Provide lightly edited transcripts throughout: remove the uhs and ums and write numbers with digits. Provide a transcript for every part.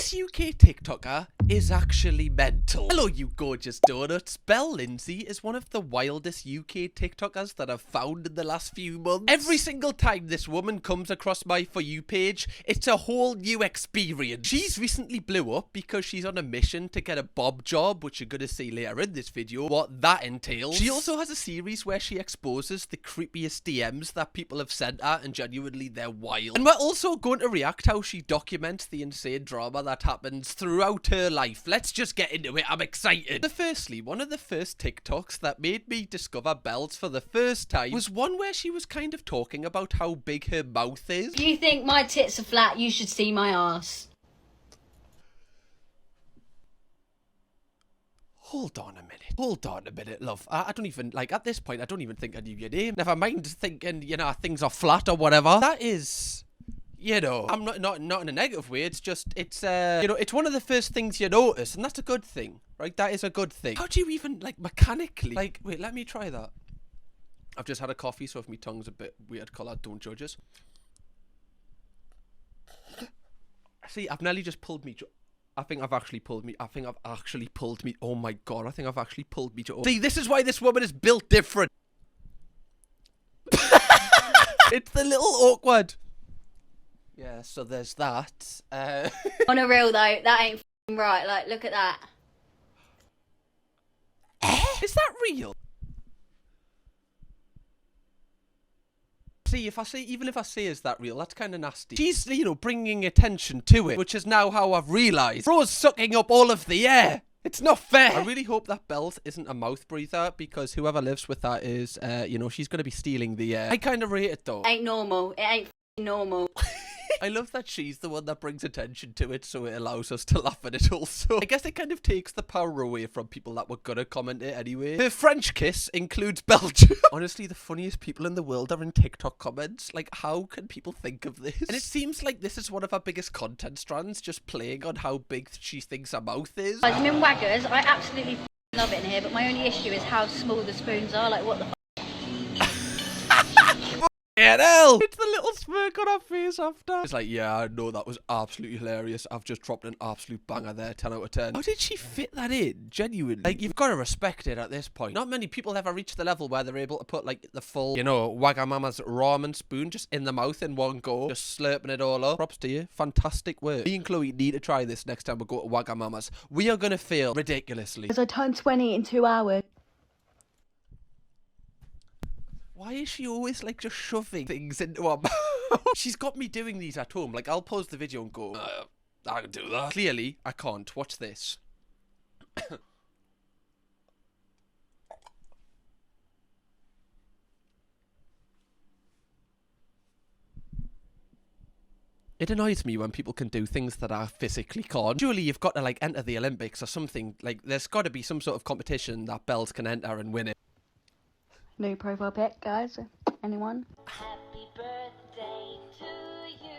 This UK TikToker is actually mental. Hello, you gorgeous donuts. Belle is one of the wildest UK TikTokers that I've found in the last few months. Every single time this woman comes across my For You page, it's a whole new experience. She's recently blew up because she's on a mission to get a bob job, which you're gonna see later in this video what that entails. She also has a series where she exposes the creepiest DMs that people have sent her, and genuinely they're wild. And we're also going to react how she documents the insane drama that happens throughout her life. Let's just get into it. I'm excited. So firstly, one of the first TikToks that made me discover Belle's for the first time was one where she was kind of talking about how big her mouth is. If you think my tits are flat, you should see my ass. Hold on a minute, love. I don't even, like, at this point, I don't even think I knew your name. Never mind thinking, you know, things are flat or whatever. That is... You know, I'm not in a negative way. It's just, it's, you know, it's one of the first things you notice, and that's a good thing, right? That is a good thing. How do you even, like, mechanically, like, wait, let me try that. I've just had a coffee, so if my tongue's a bit weird colour, don't judge us. See, I've nearly just pulled me. I think I've actually pulled me. Oh my god, I think I've actually pulled me. See, this is why this woman is built different. It's the little awkward. Yeah, so there's that. On a real though, that ain't f***ing right. Like, look at that. Is that real? See, even if I say is that real, that's kind of nasty. She's, you know, bringing attention to it, which is now how I've realised. Bro's sucking up all of the air. It's not fair. I really hope that Belle's isn't a mouth breather, because whoever lives with that is, you know, she's going to be stealing the air. I kind of rate it though. Ain't normal. It ain't f***ing normal. I love that she's the one that brings attention to it, so it allows us to laugh at it also. I guess it kind of takes the power away from people that were gonna comment it anyway. Her French kiss includes Belgium. Honestly, the funniest people in the world are in TikTok comments. Like, how can people think of this? And it seems like this is one of our biggest content strands, just playing on how big she thinks her mouth is. I'm in Waggers. I absolutely f***ing love it in here, but my only issue is how small the spoons are. Like, what the f***? Hell! It's the little smirk on her face after. It's like, yeah, I know that was absolutely hilarious. I've just dropped an absolute banger there, 10 out of 10. How did she fit that in? Genuinely. Like, you've got to respect it at this point. Not many people ever reach the level where they're able to put, like, the full, you know, Wagamama's ramen spoon just in the mouth in one go. Just slurping it all up. Props to you. Fantastic work. Me and Chloe need to try this next time we go to Wagamama's. We are going to fail ridiculously. Because I turned 20 in 2 hours. Why is she always, like, just shoving things into her mouth? She's got me doing these at home. Like, I'll pause the video and go, I can do that. Clearly, I can't. Watch this. It annoys me when people can do things that I physically can't. Surely you've got to, like, enter the Olympics or something. Like, there's got to be some sort of competition that Belle's can enter and win it. New profile pic, guys. Anyone? Happy birthday to you.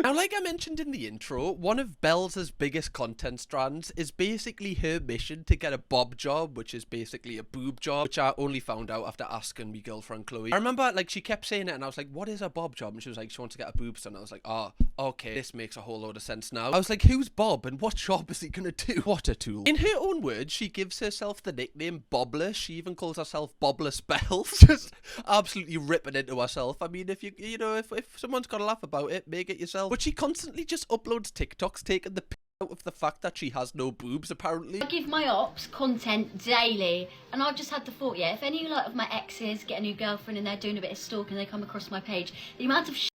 Now, like I mentioned in the intro, one of Belle's biggest content strands is basically her mission to get a bob job, which is basically a boob job, which I only found out after asking my girlfriend Chloe. I remember, like, she kept saying it and I was like, what is a bob job? And she was like, she wants to get a boobs done. I was like, oh, okay, this makes a whole load of sense now. I was like, who's Bob and what job is he gonna do? What a tool. In her own words, she gives herself the nickname Bobless. She even calls herself Bobless Belle. Just absolutely ripping into herself. I mean, if you know, if someone's got to laugh about it, make it yourself. But she constantly just uploads TikToks taking the piss out of the fact that she has no boobs, apparently. I give my ops content daily, and I've just had the thought, yeah, if any of my exes get a new girlfriend and they're doing a bit of stalking and they come across my page, the amount of shit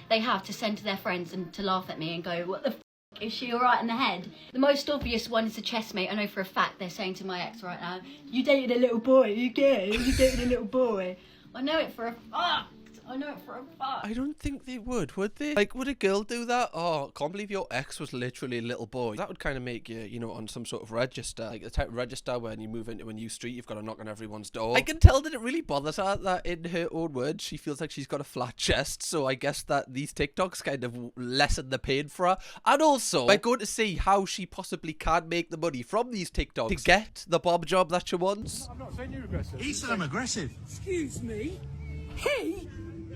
they have to send to their friends and to laugh at me and go, what the f***, is she alright in the head? The most obvious one is a chessmate. I know for a fact they're saying to my ex right now, you dated a little boy, you gay, you dated a little boy. I know it for a fact. I know it for a fact. I don't think they would they? Like, would a girl do that? Oh, can't believe your ex was literally a little boy. That would kind of make you, you know, on some sort of register. Like the type of register when you move into a new street, you've got to knock on everyone's door. I can tell that it really bothers her that in her own words, she feels like she's got a flat chest. So I guess that these TikToks kind of lessen the pain for her. And also, we're going to see how she possibly can make the money from these TikToks to get the bob job that she wants. I'm not saying you're aggressive. He said I'm aggressive. Excuse me? He?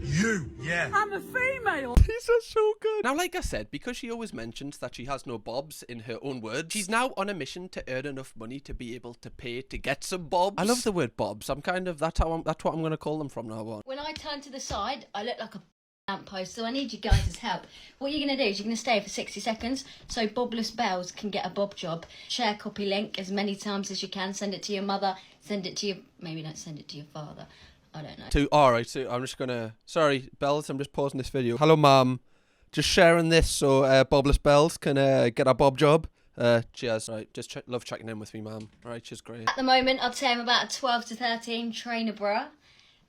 You, yeah. I'm a female. These are so good. Now, like I said, because she always mentions that she has no bobs in her own words, she's now on a mission to earn enough money to be able to pay to get some bobs. I love the word bobs. That's what I'm gonna call them from now on. When I turn to the side, I look like a lamppost, so I need you guys' help. What you're going to do is you're going to stay for 60 seconds so Bobless Bells can get a bob job. Share copy link as many times as you can. Send it to your mother. Send it to your... Maybe don't send it to your father. I don't know. Alright, so I'm just gonna... Sorry, Bells, I'm just pausing this video. Hello, Mum. Just sharing this so Bobless Bells can get a bob job. Cheers. Right, just love checking in with me, Mum. Alright, she's great. At the moment, I'd say I'm about a 12 to 13 trainer bra.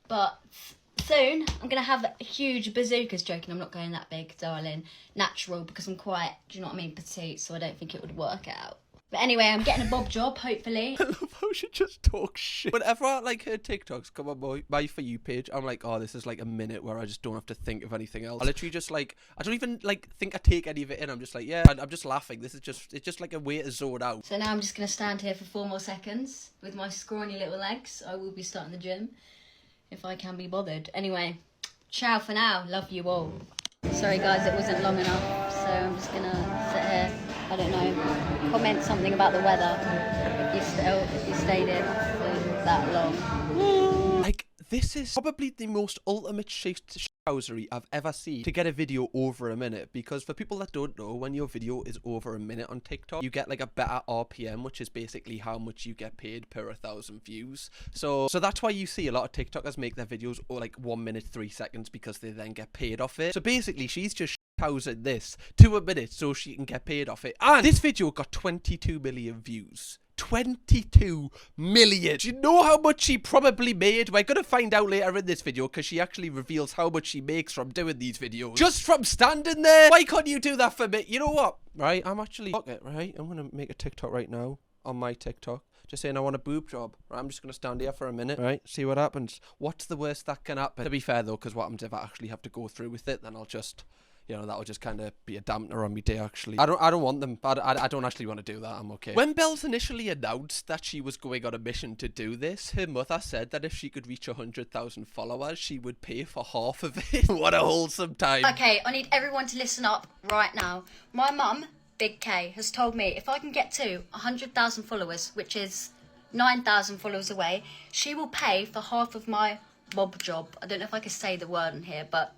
But... soon, I'm going to have huge bazookas. Joking, I'm not going that big, darling. Natural, because I'm quite, do you know what I mean, petite, so I don't think it would work out. But anyway, I'm getting a bob job, hopefully. I love how she just talks shit. Whenever like her TikToks come on my For You page, I'm like, oh, this is like a minute where I just don't have to think of anything else. I literally just like, I don't even like think I take any of it in. I'm just like, yeah, I'm just laughing. It's just like a way to zone out. So now I'm just going to stand here for 4 more seconds with my scrawny little legs. I will be starting the gym. If I can be bothered. Anyway, ciao for now. Love you all. Sorry guys, it wasn't long enough, so I'm just gonna sit here. I don't know. Comment something about the weather if you stayed in for that long. Like, this is probably the most ultimate shithousery I've ever seen to get a video over a minute, because for people that don't know, when your video is over a minute on TikTok, you get like a better RPM, which is basically how much you get paid per 1,000 views. So that's why you see a lot of TikTokers make their videos like 1 minute 3 seconds, because they then get paid off it. So basically she's just shithousing this to a minute so she can get paid off it, and this video got 22 million views. 22 million. Do you know how much she probably made? We're gonna find out later in this video, because she actually reveals how much she makes from doing these videos. Just from standing there. Why can't you do that for me? You know what? Right, I'm actually... Fuck it, right? I'm gonna make a TikTok right now on my TikTok. Just saying I want a boob job. Right, I'm just gonna stand here for a minute, right? See what happens. What's the worst that can happen? To be fair though, because what happens if I actually have to go through with it, then I'll just... You know, that'll just kind of be a dampener on me day, actually. I don't want them. I don't actually want to do that. I'm okay. When Belle's initially announced that she was going on a mission to do this, her mother said that if she could reach 100,000 followers, she would pay for half of it. What a wholesome time. Okay, I need everyone to listen up right now. My mum, Big K, has told me if I can get to 100,000 followers, which is 9,000 followers away, she will pay for half of my bob job. I don't know if I can say the word in here, but...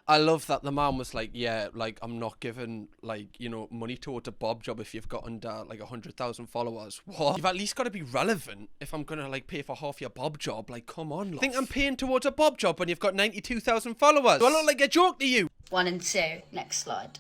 I love that the man was like, yeah, like, I'm not giving, like, you know, money towards a bob job if you've got under, like, 100,000 followers. What? You've at least got to be relevant if I'm gonna, like, pay for half your bob job. Like, come on, love. Think I'm paying towards a bob job when you've got 92,000 followers? Do I look like a joke to you? 1 and 2. Next slide.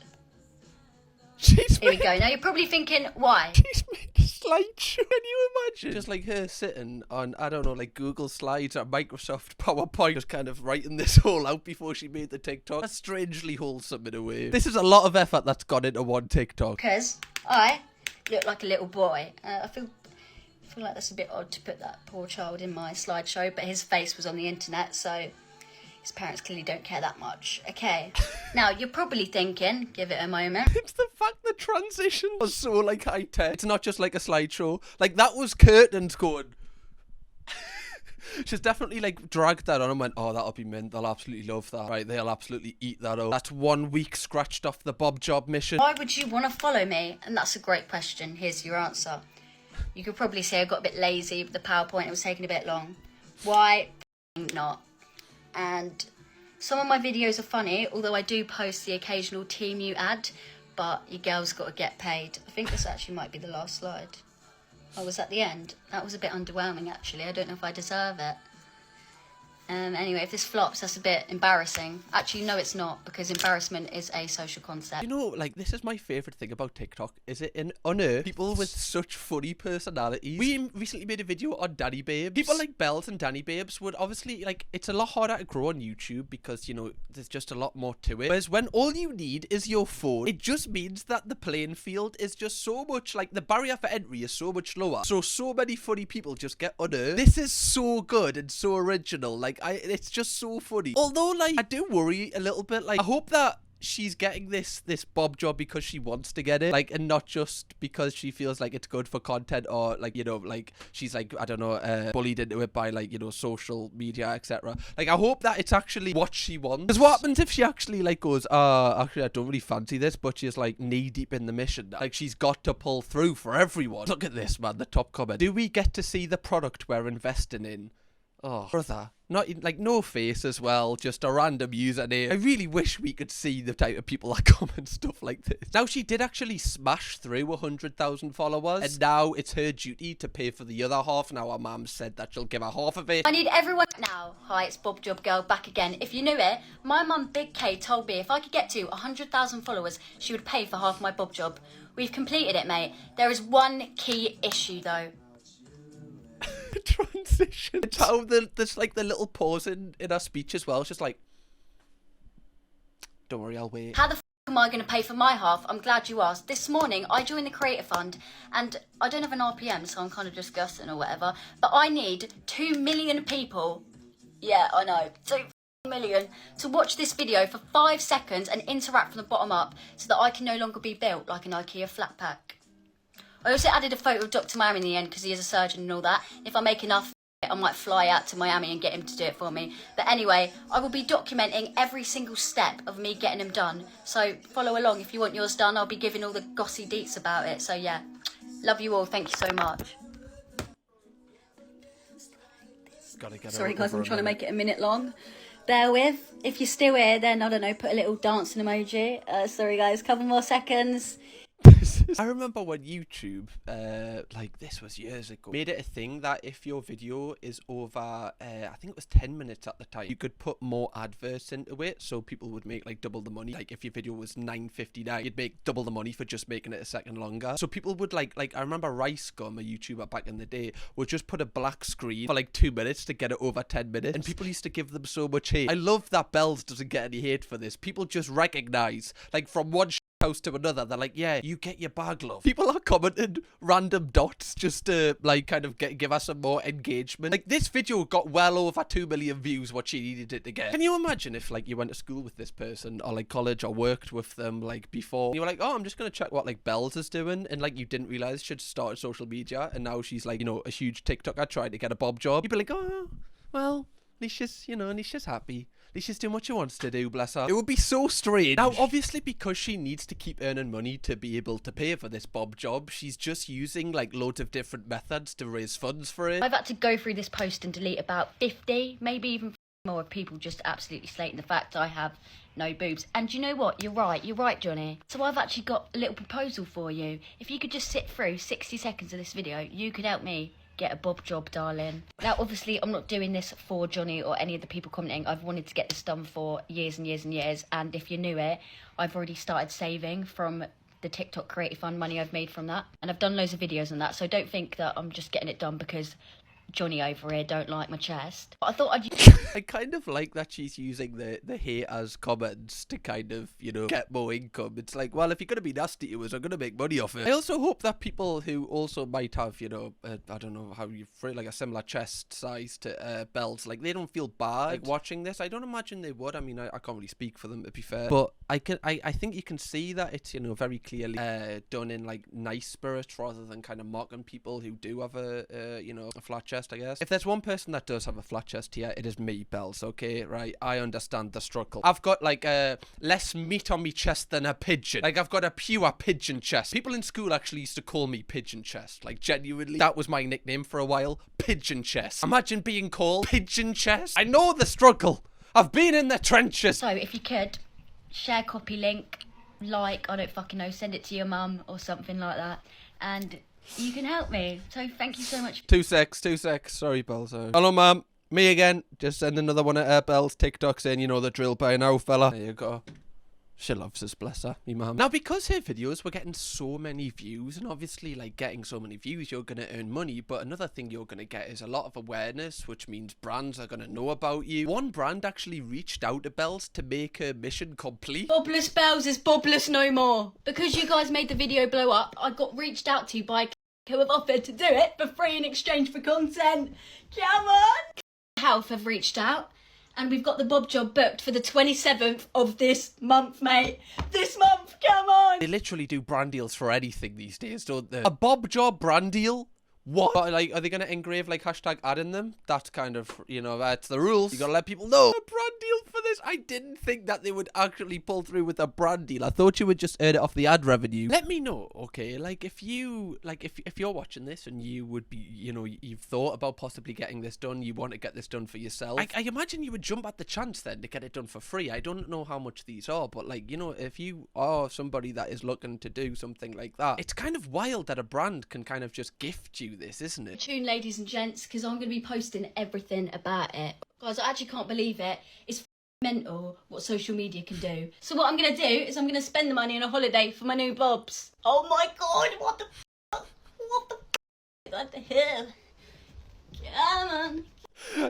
Here we go. Now you're probably thinking, why? She's made a slideshow. Can you imagine? Just like her sitting on, I don't know, like Google Slides or Microsoft PowerPoint, just kind of writing this all out before she made the TikTok. That's strangely wholesome in a way. This is a lot of effort that's gone into one TikTok. Because I look like a little boy. I feel like that's a bit odd to put that poor child in my slideshow, but his face was on the internet, so... His parents clearly don't care that much. Okay. Now, you're probably thinking, give it a moment. It's the fact the transition was so, like, high-tech. It's not just, like, a slideshow. Like, that was curtains going. She's definitely, like, dragged that on and went, oh, that'll be mint. They'll absolutely love that. Right, they'll absolutely eat that up. That's 1 week scratched off the bob job mission. Why would you want to follow me? And that's a great question. Here's your answer. You could probably say I got a bit lazy with the PowerPoint. It was taking a bit long. Why not? And some of my videos are funny, although I do post the occasional Team You ad, but your girl's got to get paid. I think this actually might be the last slide. Oh, was that the end? That was a bit underwhelming, actually. I don't know if I deserve it. Anyway, if this flops, that's a bit embarrassing. Actually, no, it's not, because embarrassment is a social concept. You know, like, this is my favourite thing about TikTok, is it unearth people with such funny personalities. We recently made a video on Danny Babes. People like Belle's and Danny Babes would obviously, like, it's a lot harder to grow on YouTube because, you know, there's just a lot more to it. Whereas when all you need is your phone, it just means that the playing field is just so much, like, the barrier for entry is so much lower. So many funny people just get unearthed. This is so good and so original. Like, it's just so funny. Although, like, I do worry a little bit. Like, I hope that she's getting this bob job because she wants to get it, like, and not just because she feels like it's good for content, or like, you know, like she's like, I don't know, bullied into it by, like, you know, social media, etc. Like, I hope that it's actually what she wants. Because what happens if she actually like goes, actually I don't really fancy this, but she's like knee deep in the mission, like she's got to pull through for everyone. Look at this, man, the top comment: do we get to see the product we're investing in? Oh, brother. Not in, like, no face as well, just a random username. I really wish we could see the type of people that comment stuff like this. Now, she did actually smash through 100,000 followers, and now it's her duty to pay for the other half. Now, her mum said that she'll give her half of it. I need everyone now. Hi, it's Bob Job Girl back again. If you knew it, my mum Big K told me if I could get to 100,000 followers, she would pay for half my Bob job. We've completed it, mate. There is one key issue, though. Transition. It's how there's like the little pause in her speech as well. It's just like, don't worry, I'll wait. How the f am I going to pay for my half? I'm glad you asked. This morning I joined the Creator Fund, and I don't have an RPM, so I'm kind of disgusting or whatever, but I need 2 million people, yeah, I know, 2 million, to watch this video for 5 seconds and interact from the bottom up so that I can no longer be built like an IKEA flat pack. I also added a photo of Dr. Miami in the end because he is a surgeon and all that. If I make enough, I might fly out to Miami and get him to do it for me. But anyway, I will be documenting every single step of me getting them done. So follow along if you want yours done. I'll be giving all the gossy deets about it. So yeah, love you all. Thank you so much. Sorry guys, I'm trying to make it a minute long. Bear with. If you're still here, then I don't know, put a little dancing emoji. Sorry guys, couple more seconds. I remember when YouTube, like this was years ago, made it a thing that if your video is over, I think it was 10 minutes at the time, you could put more adverts into it, so people would make like double the money. Like if your video was $9.59, you'd make double the money for just making it a second longer. So people would like I remember Rice Gum, a YouTuber back in the day, would just put a black screen for like 2 minutes to get it over 10 minutes, and people used to give them so much hate. I love that Belle's doesn't get any hate for this. People just recognize, like, from one house to another, they're like, yeah, you get your bag, love. People are commenting random dots just to like kind of give us some more engagement. Like this video got well over 2 million views, what she needed it to get. Can you imagine if like you went to school with this person or like college or worked with them like before, and you were like, oh, I'm just gonna check what like Belle's is doing, and like you didn't realize she'd started social media and now she's like, you know, a huge TikToker trying to get a bob job. You'd be like, oh, well, at least she's, you know, at least she's happy. At least she's doing what she wants to do, bless her. It would be so strange. Now, obviously, because she needs to keep earning money to be able to pay for this bob job, she's just using like loads of different methods to raise funds for it. I've had to go through this post and delete about 50, maybe even more, of people just absolutely slating the fact I have no boobs. And you know what? You're right, Johnny. So I've actually got a little proposal for you. If you could just sit through 60 seconds of this video, you could help me get a bob job, darling. Now, obviously, I'm not doing this for Johnny or any of the people commenting. I've wanted to get this done for years and years and years. And if you knew it, I've already started saving from the TikTok Creative Fund money I've made from that. And I've done loads of videos on that. So don't think that I'm just getting it done because Johnny over here don't like my chest. But I thought I'd... I kind of like that she's using the hate as comments to kind of, you know, get more income. It's like, well, if you're going to be nasty to us, I'm going to make money off it. I also hope that people who also might have, you know, I don't know how you phrase, like a similar chest size to Belle's, like they don't feel bad like watching this. I don't imagine they would. I mean, I can't really speak for them, to be fair. But I think you can see that it's, you know, very clearly done in like nice spirits rather than kind of mocking people who do have a you know, a flat chest, I guess. If there's one person that does have a flat chest here, it is me, Belle's, okay? Right? I understand the struggle. I've got like less meat on me chest than a pigeon. Like I've got a pure pigeon chest. People in school actually used to call me pigeon chest. Like genuinely, that was my nickname for a while. Pigeon chest. Imagine being called pigeon chest. I know the struggle. I've been in the trenches. So if you could, share copy link, like, I don't fucking know, send it to your mum or something like that. And you can help me. So thank you so much. 2 secs. Sorry, Belle. Sorry. Hello, ma'am. Me again. Just send another one at Belle's TikTok saying, you know the drill by now, fella. There you go. She loves us, bless her, me mum. Now, because her videos were getting so many views, and obviously, like, getting so many views, you're going to earn money, but another thing you're going to get is a lot of awareness, which means brands are going to know about you. One brand actually reached out to Belle's to make her mission complete. Bobless Belle's is bobless no more. Because you guys made the video blow up, I got reached out to by who have offered to do it for free in exchange for content. Come on! Health have reached out And we've got the bob job booked for the 27th of this month, mate. This month, come on! They literally do brand deals for anything these days, don't they? A bob job brand deal? What? But, like, are they going to engrave, like, hashtag ad in them? That's kind of, you know, that's the rules. You got to let people know. A brand deal for this? I didn't think that they would actually pull through with a brand deal. I thought you would just earn it off the ad revenue. Let me know, okay? Like, if you, like, if you're watching this and you would be, you know, you've thought about possibly getting this done, you want to get this done for yourself, I imagine you would jump at the chance then to get it done for free. I don't know how much these are, but, like, you know, if you are somebody that is looking to do something like that, it's kind of wild that a brand can kind of just gift you this, isn't it? Tune, ladies and gents, because I'm going to be posting everything about it. Guys, I actually can't believe it. It's mental what social media can do. So what I'm going to do is I'm going to spend the money on a holiday for my new bobs. Oh my god, what the f***? What the hell? Come on.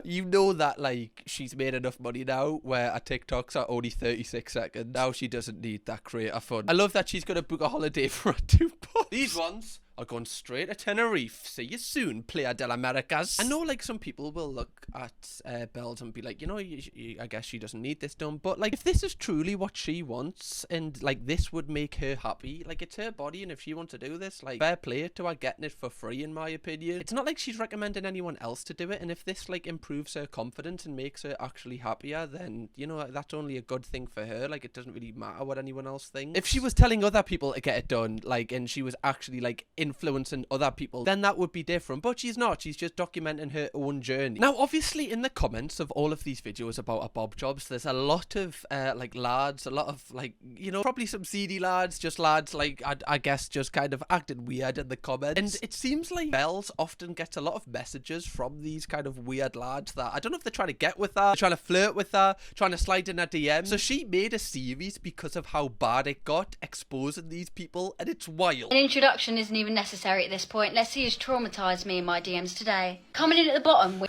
You know that, like, she's made enough money now where her TikToks are only 36 seconds. Now she doesn't need that creator fun. I love that she's going to book a holiday for her two bobs. These ones are going straight to Tenerife. See you soon, Playa del Americas. I know, like, some people will look at Belle's and be like, you know, I guess she doesn't need this done. But, like, if this is truly what she wants and, like, this would make her happy, like, it's her body, and if she wants to do this, like, fair play to her getting it for free, in my opinion. It's not like she's recommending anyone else to do it, and if this, like, improves her confidence and makes her actually happier, then, you know, that's only a good thing for her. Like, it doesn't really matter what anyone else thinks. If she was telling other people to get it done, like, and she was actually, like, influencing other people, then that would be different. But she's not. She's just documenting her own journey. Now, obviously, in the comments of all of these videos about her bob jobs, there's a lot of like lads, a lot of, like, you know, probably some seedy lads, just lads, like, I guess just kind of acting weird in the comments. And it seems like Belle's often gets a lot of messages from these kind of weird lads that I don't know if they're trying to get with her, trying to flirt with her, trying to slide in her DM. So she made a series because of how bad it got, exposing these people, and it's wild. An introduction isn't even necessary at this point. Let's see who's traumatised me in my DMs today. Coming in at the bottom.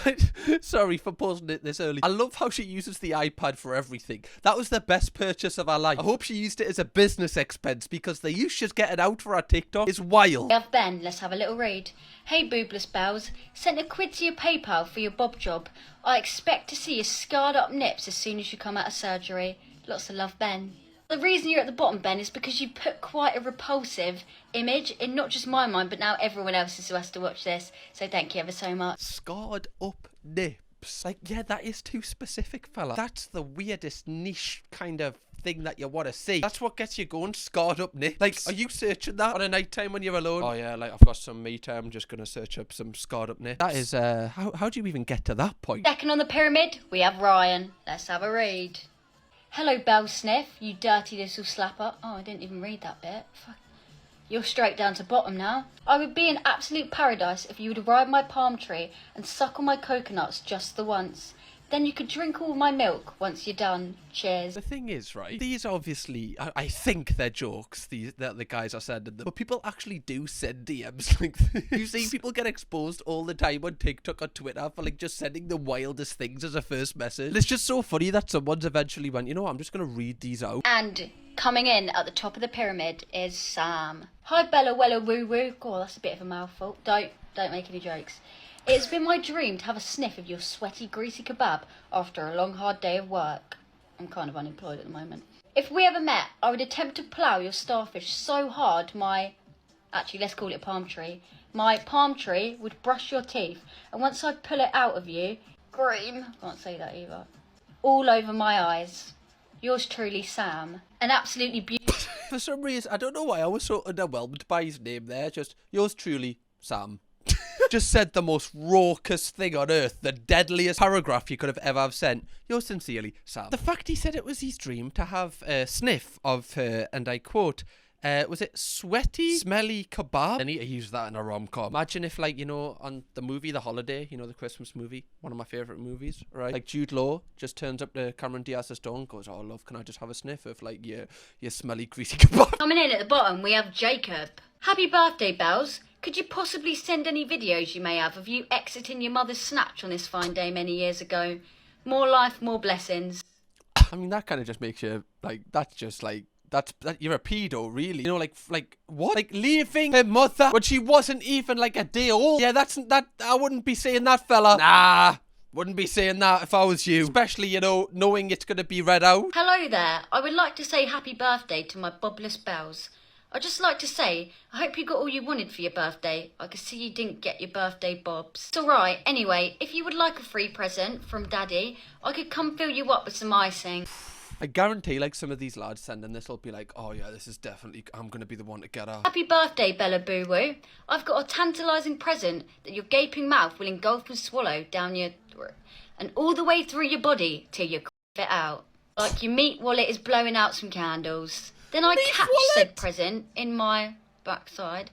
Sorry for posting it this early. I love how she uses the iPad for everything. That was the best purchase of her life. I hope she used it as a business expense because the use she's getting out for her TikTok is wild. We have Ben. Let's have a little read. Hey boobless bells. Sent £1 to your PayPal for your bob job. I expect to see your scarred up nips as soon as you come out of surgery. Lots of love, Ben. The reason you're at the bottom, Ben, is because you put quite a repulsive image in not just my mind, but now everyone else's who has to watch this. So thank you ever so much. Scarred up nips. Like, yeah, that is too specific, fella. That's the weirdest niche kind of thing that you want to see. That's what gets you going, scarred up nips. Like, are you searching that on a night time when you're alone? Oh yeah, like, I've got some me time, I'm just gonna search up some scarred up nips. That is, how do you even get to that point? Second on the pyramid, we have Ryan. Let's have a read. Hello, Belle Sniff, you dirty little slapper. Oh, I didn't even read that bit. Fuck. You're straight down to bottom now. I would be in absolute paradise if you would ride my palm tree and suck on my coconuts just the once. Then you could drink all my milk once you're done. Cheers. The thing is, right, these obviously, I think they're jokes, that the guys are sending them, but people actually do send DMs like this. You see people get exposed all the time on TikTok or Twitter for, like, just sending the wildest things as a first message. And it's just so funny that someone's eventually went, you know what, I'm just going to read these out. And coming in at the top of the pyramid is Sam. Hi Bella Wella Woo Woo. God, that's a bit of a mouthful. Don't make any jokes. It's been my dream to have a sniff of your sweaty, greasy kebab after a long, hard day of work. I'm kind of unemployed at the moment. If we ever met, I would attempt to plough your starfish so hard actually, let's call it a palm tree. My palm tree would brush your teeth, and once I pull it out of you, cream, can't say that either, all over my eyes. Yours truly, Sam. An absolutely beautiful... For some reason, I don't know why I was so underwhelmed by his name there. Just, yours truly, Sam. Just said the most raucous thing on earth, the deadliest paragraph you could have ever have sent. Yours sincerely, Sam. The fact he said it was his dream to have a sniff of her, and I quote, was it sweaty, smelly kebab? I need to use that in a rom-com. Imagine if, like, you know, on the movie The Holiday, you know, the Christmas movie, one of my favourite movies, right? Like, Jude Law just turns up to Cameron Diaz's door and goes, oh, love, can I just have a sniff of, like, your smelly, greasy kebab? Coming in at the bottom, we have Jacob. Happy birthday, Bells. Could you possibly send any videos you may have of you exiting your mother's snatch on this fine day many years ago? More life, more blessings. I mean, that kind of just makes you, like, that's just, like, you're a pedo, really. You know, like what? Like, leaving her mother when she wasn't even, like, a day old? Yeah, that, I wouldn't be saying that, fella. Nah. Wouldn't be saying that if I was you. Especially, you know, knowing it's going to be read out. Hello there. I would like to say happy birthday to my bobless Bells. I'd just like to say, I hope you got all you wanted for your birthday. I can see you didn't get your birthday bobs. It's alright. Anyway, if you would like a free present from Daddy, I could come fill you up with some icing. I guarantee, like, some of these lads sending this will be like, oh yeah, this is definitely, I'm going to be the one to get her. Happy birthday, Bella Boo Woo. I've got a tantalising present that your gaping mouth will engulf and swallow down your throat and all the way through your body till you it out. Like your meat wallet is blowing out some candles. Then I catch said present in my backside,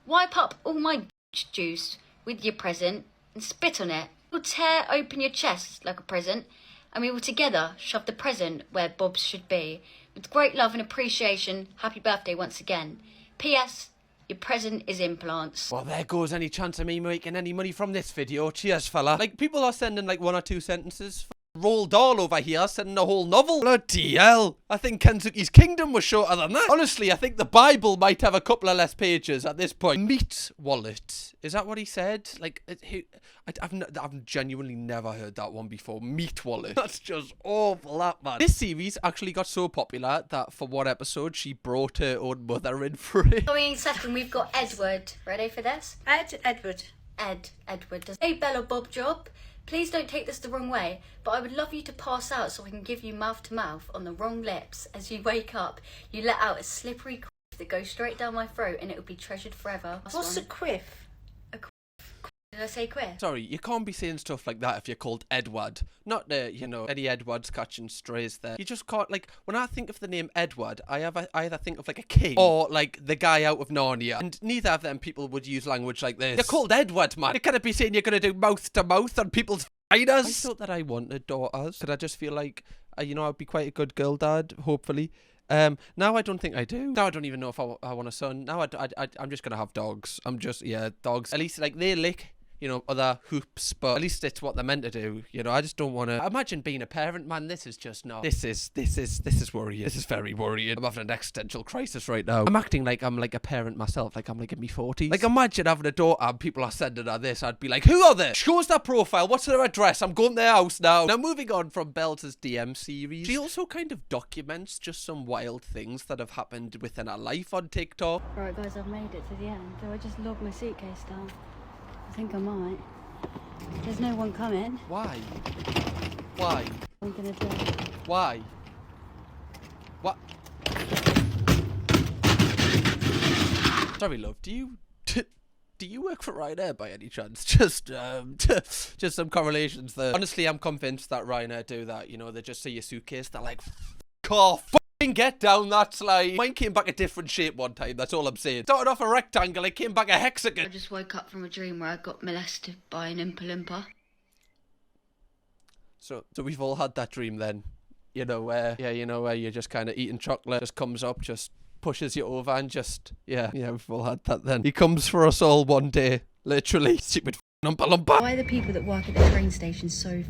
wipe up all my juice with your present and spit on it. We'll tear open your chest like a present, and we will together shove the present where Bob's should be. With great love and appreciation, happy birthday once again. P.S. Your present is implants. Well, there goes any chance of me making any money from this video. Cheers, fella. Like, people are sending like 1 or 2 sentences. Roald Dahl over here sending a whole novel. Bloody hell. I think Kentucky's Kingdom was shorter than that. Honestly, I think the Bible might have a couple of less pages at this point. Meat wallet. Is that what he said? Like, I've genuinely never heard that one before. Meat wallet. That's just awful, that man. This series actually got so popular that for one episode, she brought her own mother in for it. Coming in second, we've got Edward. Ready for this? Edward. Edward does a Bella Bob job. Please don't take this the wrong way, but I would love you to pass out so I can give you mouth to mouth on the wrong lips. As you wake up, you let out a slippery quiff that goes straight down my throat and it will be treasured forever. What's a quiff? Did I say quiff? Sorry, you can't be saying stuff like that if you're called Edward. Not, you know, any Edwards catching strays there. You just can't, like, when I think of the name Edward, I either think of, like, a king or, like, the guy out of Narnia. And neither of them people would use language like this. You're called Edward, man. You can't be saying you're going to do mouth to mouth on people's vaginas. I thought that I wanted daughters. Because I just feel like, you know, I'd be quite a good girl dad, hopefully. Now I don't think I do. Now I don't even know if I want a son. Now I'm just going to have dogs. Dogs. At least, like, they lick, you know, other hoops, but at least it's what they're meant to do. You know, I just don't want to imagine being a parent, man. This is just not. This is worrying. This is very worrying. I'm having an existential crisis right now. I'm acting like I'm like a parent myself, like I'm like in my 40s. Like, imagine having a daughter and people are sending her this. I'd be like, who are they? Show us their profile. What's their address? I'm going to their house now. Now, moving on from Belle's DM series, she also kind of documents just some wild things that have happened within her life on TikTok. Right, guys, I've made it to the end. Do I just log my suitcase down? I think I might. There's no one coming. Why? Why? I'm gonna do. Why? What? Sorry, love. Do you work for Ryanair by any chance? Just some correlations there. Honestly, I'm convinced that Ryanair do that. You know, they just see your suitcase, they're like, cough. Get down that slide. Mine came back a different shape one time, that's all I'm saying. Started off a rectangle, it came back a hexagon. I just woke up from a dream where I got molested by an Oompa Loompa. So we've all had that dream then. You know, where you're just kind of eating chocolate, just comes up, just pushes you over and just, yeah, we've all had that then. He comes for us all one day, literally. Stupid Oompa Loompa. Why are the people that work at the train station so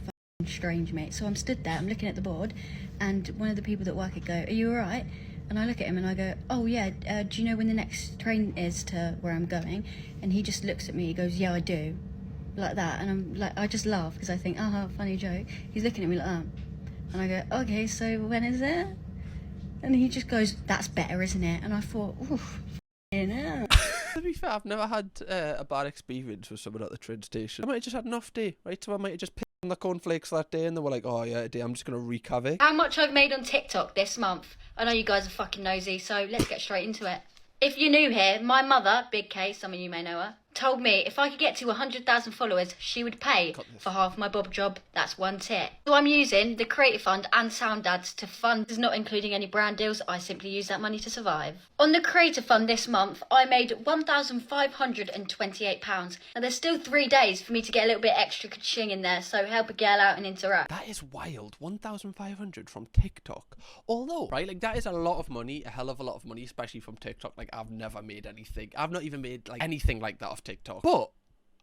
strange, mate? So I'm stood there, I'm looking at the board, and one of the people that work it go, are you alright? And I look at him and I go, oh yeah, do you know when the next train is to where I'm going? And he just looks at me, he goes, yeah, I do. Like that. And I'm like, I just laugh because I think, funny joke. He's looking at me like that. And I go, okay, so when is it? And he just goes, that's better, isn't it? And I thought, oof, yeah. To be fair, I've never had a bad experience with someone at the train station. I might have just had an off day, right? So I might have just picked on the cornflakes that day and they were like, oh yeah, today I'm just going to wreak havoc. How much I've made on TikTok this month. I know you guys are fucking nosy, so let's get straight into it. If you're new here, my mother, Big K, some of you may know her, told me if I could get to 100,000 followers, she would pay for half my bob job. That's one tip. So I'm using the Creative Fund and Sound Ads to fund. This is not including any brand deals. I simply use that money to survive. On the Creative Fund this month, I made £1,528. Now there's still 3 days for me to get a little bit extra ka-ching in there, so help a girl out and interact. That is wild. 1,500 from TikTok. Although, right, like that is a lot of money, a hell of a lot of money, especially from TikTok. Like I've never made anything. I've not even made like anything like that off TikTok. But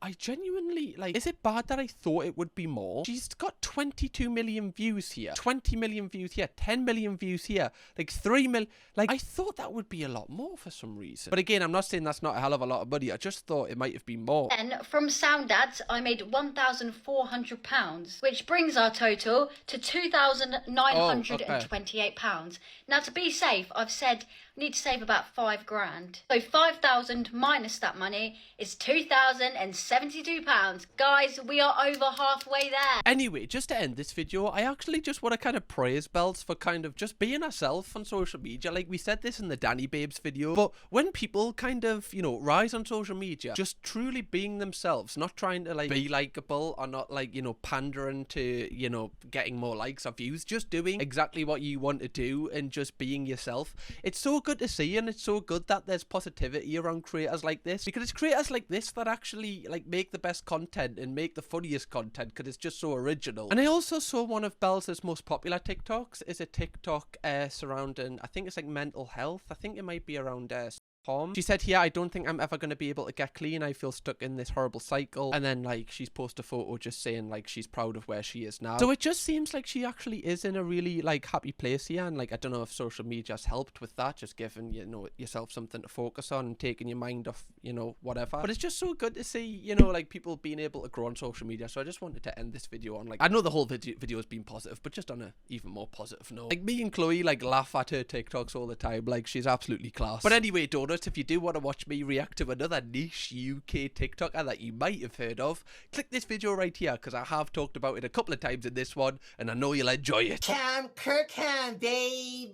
I genuinely, like, is it bad that I thought it would be more? She's got 22 million views here, 20 million views here, 10 million views here, like 3 million. Like, I thought that would be a lot more for some reason. But again, I'm not saying that's not a hell of a lot of money. I just thought it might have been more. Then from Sound Ads, I made £1,400, which brings our total to £2,928. Now, to be safe, I've said I need to save about £5,000. So 5,000 minus that money is £2,072. Guys, we are over halfway there. Anyway, just to end this video, I actually just want to kind of praise Bells for kind of just being herself on social media. Like, we said this in the Danny Babes video, but when people kind of, you know, rise on social media, just truly being themselves, not trying to, like, be likable or not, like, you know, pandering to, you know, getting more likes or views, just doing exactly what you want to do and just being yourself. It's so good to see, and it's so good that there's positivity around creators like this, because it's creators like this that actually, like, make the best content and make the funniest content, because it's just so original. And I also saw one of Belle's most popular TikToks is a TikTok surrounding, I think it's like mental health. I think it might be around she said here, I don't think I'm ever going to be able to get clean. I feel stuck in this horrible cycle. And then, like, she's posted a photo just saying, like, she's proud of where she is now. So it just seems like she actually is in a really, like, happy place here. And, like, I don't know if social media has helped with that, just giving, you know, yourself something to focus on and taking your mind off, you know, whatever. But it's just so good to see, you know, like, people being able to grow on social media. So I just wanted to end this video on, like, I know the whole video has been positive, but just on a even more positive note. Like, me and Chloe, like, laugh at her TikToks all the time. Like, she's absolutely class. But anyway, donuts, if you do want to watch me react to another niche UK TikToker that you might have heard of, click this video right here, because I have talked about it a couple of times in this one, and I know you'll enjoy it. Kirkham, baby.